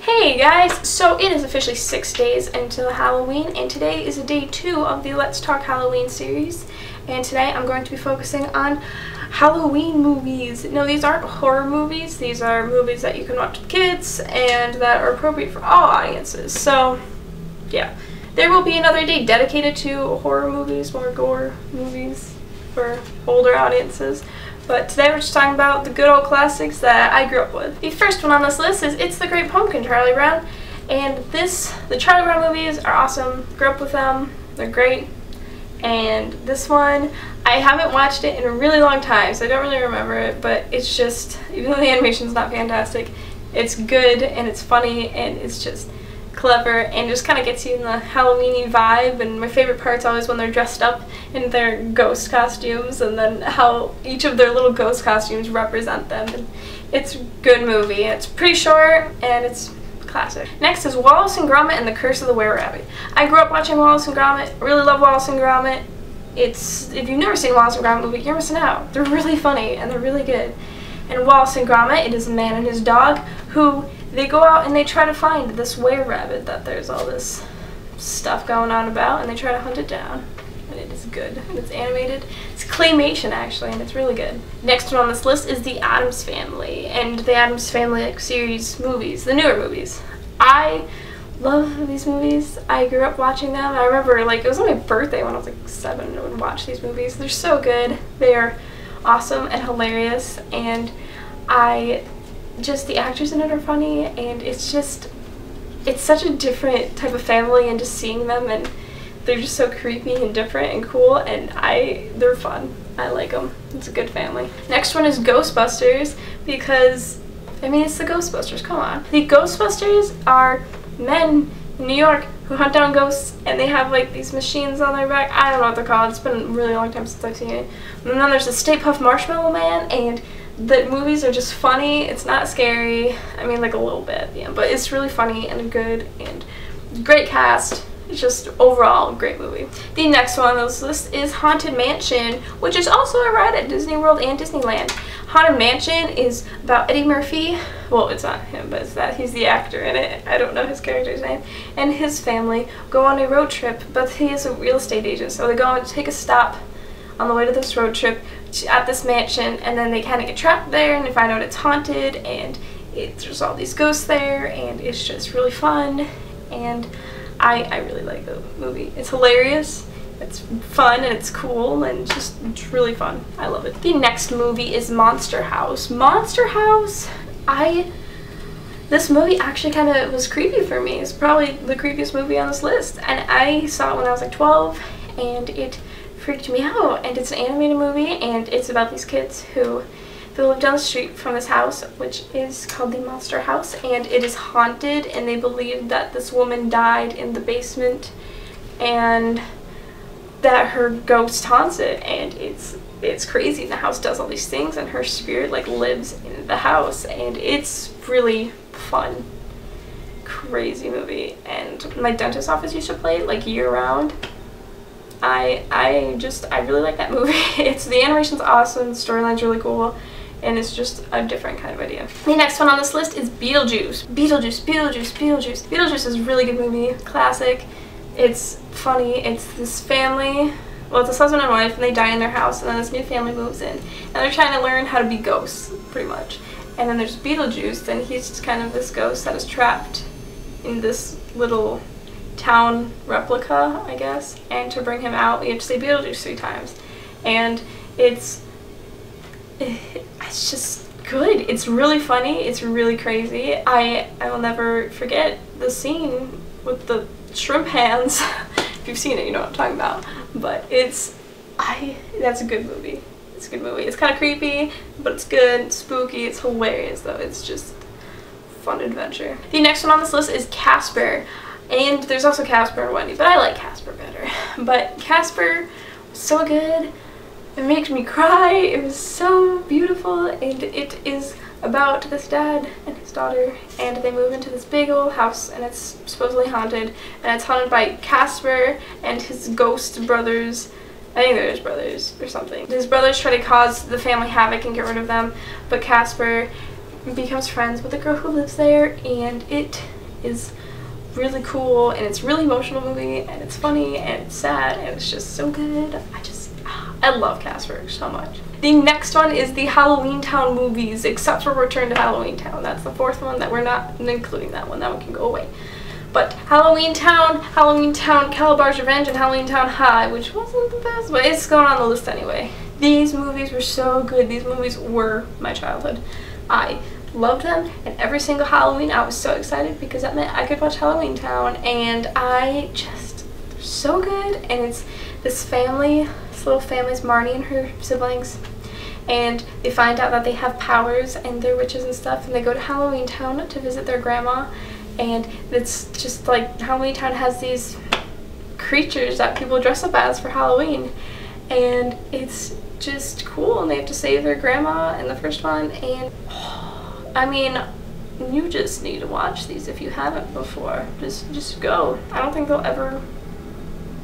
Hey guys, so it is officially 6 days into Halloween, and today is day 2 of the Let's Talk Halloween series. And today I'm going to be focusing on Halloween movies. No, these aren't horror movies. These are movies that you can watch with kids and that are appropriate for all audiences. So, yeah. There will be another day dedicated to horror movies, more gore movies for older audiences. But today we're just talking about the good old classics that I grew up with. The first one on this list is It's the Great Pumpkin, Charlie Brown. And the Charlie Brown movies are awesome. Grew up with them. They're great. And this one, I haven't watched it in a really long time, so I don't really remember it, but it's just, even though the animation's not fantastic, it's good and it's funny and it's just clever and just kind of gets you in the Halloween-y vibe. And my favorite part's always when they're dressed up in their ghost costumes and then how each of their little ghost costumes represent them. And it's a good movie. It's pretty short and it's classic. Next is Wallace and Gromit and the Curse of the Were-Rabbit. I grew up watching Wallace and Gromit. Really love Wallace and Gromit. If you've never seen a Wallace and Gromit movie, you're missing out. They're really funny and they're really good. And Wallace and Gromit, it is a man and his dog who they go out and they try to find this were-rabbit that there's all this stuff going on about, and they try to hunt it down. And it is good. And it's animated. It's claymation, actually, and it's really good. Next one on this list is The Addams Family, and The Addams Family series movies, the newer movies. I love these movies. I grew up watching them. I remember, it was on my birthday when I was 7 I would watch these movies. They're so good. They are awesome and hilarious, and the actors in it are funny, and it's such a different type of family, and just seeing them, and they're just so creepy and different and cool, and they're fun. I like them. It's a good family. Next one is Ghostbusters, because, it's the Ghostbusters, come on. The Ghostbusters are men in New York who hunt down ghosts, and they have these machines on their back. I don't know what they're called. It's been a really long time since I've seen it. And then there's the Stay Puft Marshmallow Man, and the movies are just funny. It's not scary. A little bit, yeah, but it's really funny and good and great cast. It's just overall a great movie. The next one on this list is Haunted Mansion, which is also a ride at Disney World and Disneyland. Haunted Mansion is about Eddie Murphy. Well, it's not him, but he's the actor in it. I don't know his character's name. And his family go on a road trip, but he is a real estate agent, so they go and take a stop on the way to this road trip at this mansion, and then they kind of get trapped there and they find out it's haunted, and there's all these ghosts there, and it's just really fun, and I really like the movie. It's hilarious, it's fun, and it's cool, and it's really fun. I love it. The next movie is Monster House. Monster House, this movie actually kind of was creepy for me. It's probably the creepiest movie on this list, and I saw it when I was 12, and it freaked me out. And it's an animated movie, and it's about these kids who live down the street from this house, which is called the Monster House, and it is haunted, and they believe that this woman died in the basement and that her ghost haunts it, and it's crazy. The house does all these things, and her spirit lives in the house, and it's really fun, crazy movie. And my dentist's office used to play it year round. I really like that movie. The animation's awesome, the storyline's really cool, and it's just a different kind of idea. The next one on this list is Beetlejuice. Beetlejuice is a really good movie, classic. It's funny. It's this family, well, it's a husband and wife, and they die in their house, and then this new family moves in, and they're trying to learn how to be ghosts, pretty much. And then there's Beetlejuice, and he's just kind of this ghost that is trapped in this little town replica, I guess, and to bring him out you have to say Beetlejuice 3 times, and it's just good. It's really funny. It's really crazy. I will never forget the scene with the shrimp hands. If you've seen it, you know what I'm talking about. But that's a good movie. It's a good movie. It's kind of creepy, but it's good. It's spooky. It's hilarious, though. It's just fun adventure. The next one on this list is Casper. And there's also Casper and Wendy, but I like Casper better. But Casper was so good. It makes me cry. It was so beautiful, and it is about this dad and his daughter, and they move into this big old house, and it's supposedly haunted, and it's haunted by Casper and his ghost brothers. I think they're his brothers or something. His brothers try to cause the family havoc and get rid of them, but Casper becomes friends with the girl who lives there, and is really cool, and it's a really emotional movie, and it's funny, and it's sad, and it's just so good. I love Casper so much. The next one is the Halloween Town movies, except for Return to Halloween Town. That's the fourth one that we're not including that one. That one can go away. But Halloween Town, Calabar's Revenge, and Halloween Town High, which wasn't the best, but it's going on the list anyway. These movies were so good. These movies were my childhood. I loved them, and every single Halloween I was so excited because that meant I could watch Halloween Town, and they're so good. And it's this family, this little family's Marnie and her siblings, and they find out that they have powers and they're witches and stuff, and they go to Halloween Town to visit their grandma. And it's just like Halloween Town has these creatures that people dress up as for Halloween, and it's just cool, and they have to save their grandma in the first one. And I mean, you just need to watch these if you haven't before. Just go. I don't think they'll ever,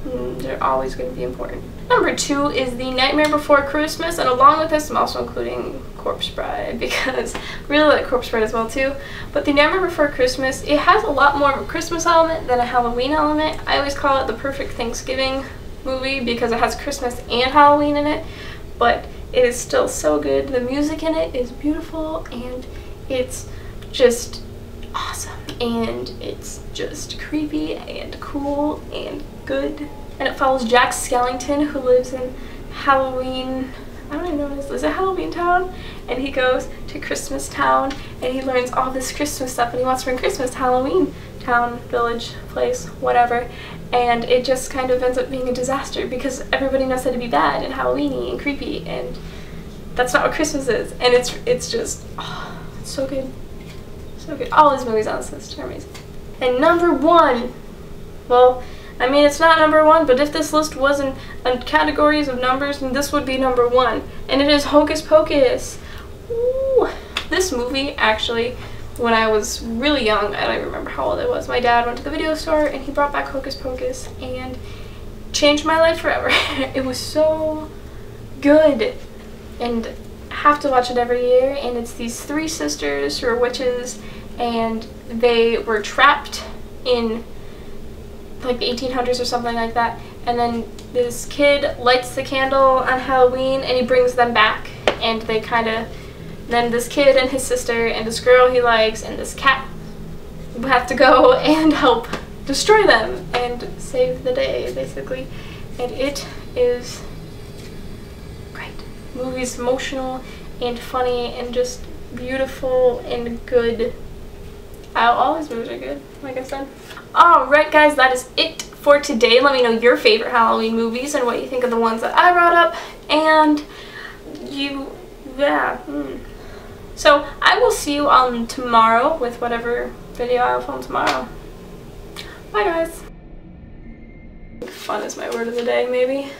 they're always going to be important. Number 2 is The Nightmare Before Christmas, and along with this I'm also including Corpse Bride because I really like Corpse Bride as well too. But The Nightmare Before Christmas, it has a lot more of a Christmas element than a Halloween element. I always call it the perfect Thanksgiving movie because it has Christmas and Halloween in it, but it is still so good. The music in it is beautiful, and it's just awesome, and it's just creepy and cool and good. And it follows Jack Skellington, who lives in Halloween, I don't even know what it is it Halloween Town? And he goes to Christmas Town, and he learns all this Christmas stuff, and he wants to bring Christmas to Halloween Town, village, place, whatever. And it just kind of ends up being a disaster because everybody knows how to be bad and Halloweeny and creepy, and that's not what Christmas is. And it's just, oh, it's so good. So good. All these movies on this list are amazing. And number 1, well, I mean, it's not number 1, but if this list was in categories of numbers, then this would be number 1. And it is Hocus Pocus. Ooh. This movie, actually, when I was really young, I don't even remember how old I was, my dad went to the video store and he brought back Hocus Pocus and changed my life forever. It was so good, and I have to watch it every year. And it's these 3 sisters who are witches, and they were trapped in like the 1800s or something like that, and then this kid lights the candle on Halloween and he brings them back, and they then this kid and his sister and this girl he likes and this cat have to go and help destroy them and save the day, basically. And it is great. The movie's emotional and funny and just beautiful and good. All these movies are good, like I said. Alright guys, that is it for today. Let me know your favorite Halloween movies and what you think of the ones that I brought up. And so I will see you on tomorrow with whatever video I'll film tomorrow. Bye guys. Fun is my word of the day, maybe.